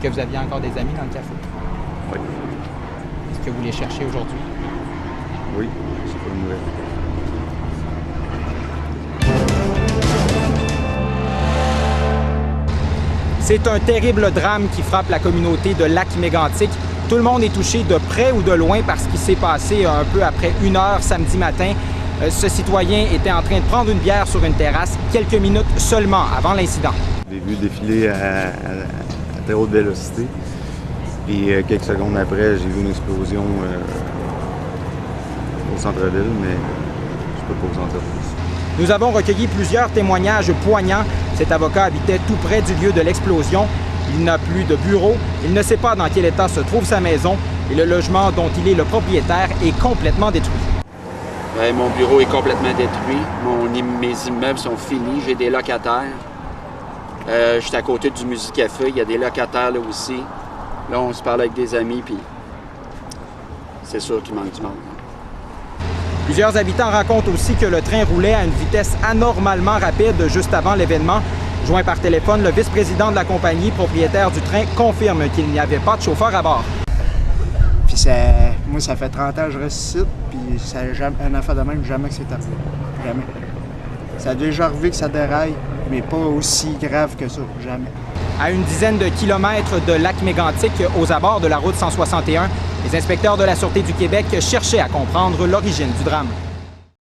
que vous aviez encore des amis dans le café? Oui. Est-ce que vous les cherchez aujourd'hui? Oui, c'est pas une nouvelle. C'est un terrible drame qui frappe la communauté de Lac-Mégantic. Tout le monde est touché de près ou de loin par ce qui s'est passé un peu après 1 heure samedi matin. Ce citoyen était en train de prendre une bière sur une terrasse quelques minutes seulement avant l'incident. J'ai vu défiler à très haute vélocité. Puis quelques secondes après, j'ai vu une explosion au centre-ville, mais je peux pas vous en dire plus. Nous avons recueilli plusieurs témoignages poignants. Cet avocat habitait tout près du lieu de l'explosion. Il n'a plus de bureau, il ne sait pas dans quel état se trouve sa maison et le logement dont il est le propriétaire est complètement détruit. Mon bureau est complètement détruit. Mes immeubles sont finis. J'ai des locataires. Je suis à côté du Musicafé. Il y a des locataires là aussi. Là, on se parle avec des amis, puis c'est sûr qu'il manque du monde. Plusieurs habitants racontent aussi que le train roulait à une vitesse anormalement rapide juste avant l'événement. Joint par téléphone, le vice-président de la compagnie, propriétaire du train, confirme qu'il n'y avait pas de chauffeur à bord. Puis moi, ça fait 30 ans que je reste ici, puis un affaire de même, jamais que c'est arrivé. Jamais. Ça a déjà arrivé que ça déraille, mais pas aussi grave que ça, jamais. À une dizaine de kilomètres de Lac-Mégantic, aux abords de la route 161, les inspecteurs de la Sûreté du Québec cherchaient à comprendre l'origine du drame.